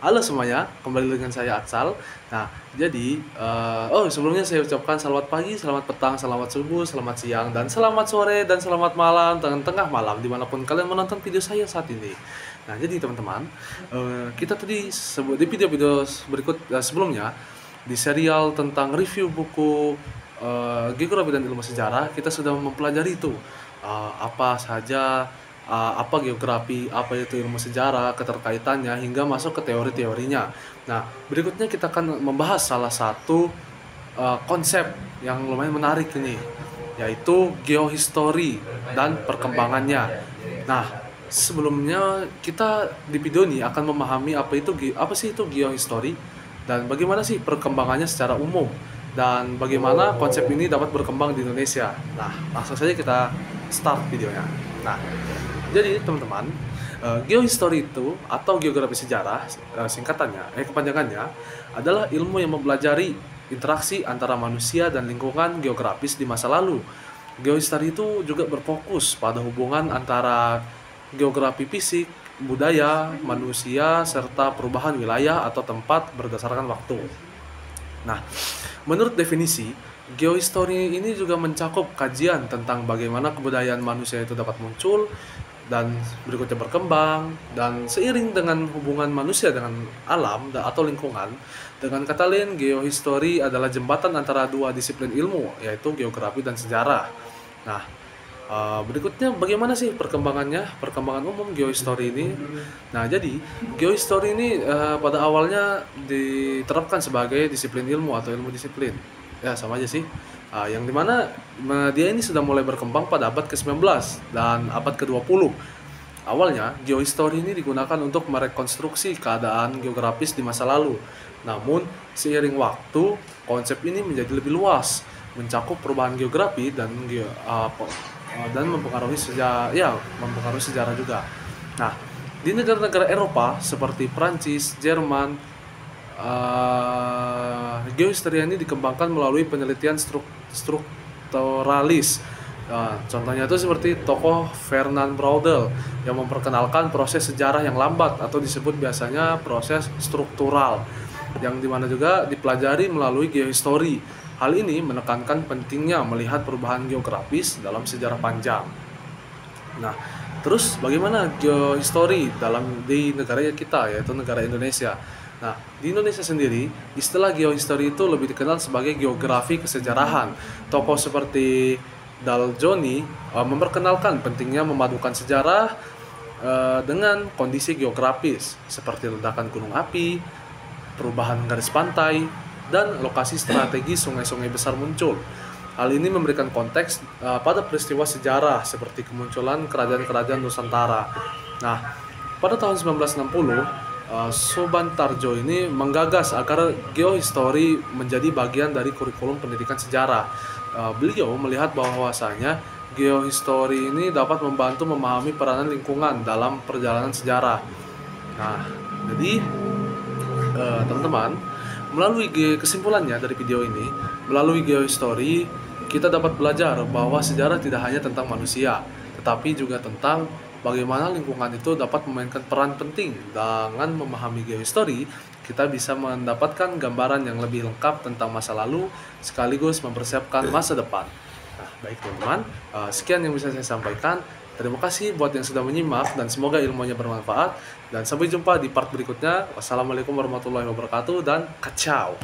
Halo semuanya, kembali dengan saya Atsal. Nah, jadi sebelumnya saya ucapkan selamat pagi, selamat petang, selamat subuh, selamat siang, dan selamat sore, dan selamat malam, dan tengah malam dimanapun kalian menonton video saya saat ini. Nah, jadi teman-teman, kita tadi di video-video sebelumnya di serial tentang review buku Geografi dan Ilmu Sejarah, kita sudah mempelajari itu apa saja apa geografi, apa itu ilmu sejarah, keterkaitannya hingga masuk ke teori-teorinya. Nah, berikutnya kita akan membahas salah satu konsep yang lumayan menarik ini, yaitu geohistory dan perkembangannya. Nah, sebelumnya kita di video ini akan memahami apa sih itu geohistory dan bagaimana sih perkembangannya secara umum dan bagaimana konsep ini dapat berkembang di Indonesia. Nah, langsung saja kita start videonya. Nah, jadi teman-teman, geohistory itu atau geografi sejarah kepanjangannya adalah ilmu yang mempelajari interaksi antara manusia dan lingkungan geografis di masa lalu. Geohistory itu juga berfokus pada hubungan antara geografi fisik, budaya, manusia, serta perubahan wilayah atau tempat berdasarkan waktu. Nah, menurut definisi, geohistory ini juga mencakup kajian tentang bagaimana kebudayaan manusia itu dapat muncul dan berikutnya berkembang, dan seiring dengan hubungan manusia dengan alam atau lingkungan. Dengan kata lain, geohistory adalah jembatan antara dua disiplin ilmu, yaitu geografi dan sejarah. Nah, berikutnya bagaimana sih perkembangan umum geohistory ini? Nah, jadi geohistory ini pada awalnya diterapkan sebagai disiplin ilmu atau ilmu disiplin. Ya, sama aja sih. Yang dimana dia ini sudah mulai berkembang pada abad ke-19 dan abad ke-20. Awalnya, geohistory ini digunakan untuk merekonstruksi keadaan geografis di masa lalu. Namun, seiring waktu, konsep ini menjadi lebih luas, mencakup perubahan geografi dan mempengaruhi sejarah juga. Nah, di negara-negara Eropa seperti Prancis, Jerman, geohistory ini dikembangkan melalui penelitian strukturalis. Nah, contohnya itu seperti tokoh Fernand Braudel yang memperkenalkan proses sejarah yang lambat atau disebut biasanya proses struktural, yang dimana juga dipelajari melalui geohistory. Hal ini menekankan pentingnya melihat perubahan geografis dalam sejarah panjang. Nah, terus bagaimana geohistory di negara kita, yaitu negara Indonesia? Nah, di Indonesia sendiri, istilah geohistory itu lebih dikenal sebagai geografi kesejarahan. Tokoh seperti Dal Joni memperkenalkan pentingnya memadukan sejarah dengan kondisi geografis seperti ledakan gunung api, perubahan garis pantai, dan lokasi strategis sungai-sungai besar muncul. Hal ini memberikan konteks pada peristiwa sejarah seperti kemunculan kerajaan-kerajaan Nusantara. Nah, pada tahun 1960, Subantarjo ini menggagas agar geohistory menjadi bagian dari kurikulum pendidikan sejarah. Beliau melihat bahwasanya geohistory ini dapat membantu memahami peranan lingkungan dalam perjalanan sejarah. Nah, jadi teman-teman, melalui kesimpulannya dari video ini, melalui geohistory kita dapat belajar bahwa sejarah tidak hanya tentang manusia, tetapi juga tentang bagaimana lingkungan itu dapat memainkan peran penting. Dengan memahami geohistory, kita bisa mendapatkan gambaran yang lebih lengkap tentang masa lalu sekaligus mempersiapkan masa depan. Nah, baik teman-teman, sekian yang bisa saya sampaikan. Terima kasih buat yang sudah menyimak dan semoga ilmunya bermanfaat. Dan sampai jumpa di part berikutnya. Wassalamualaikum warahmatullahi wabarakatuh dan kacau.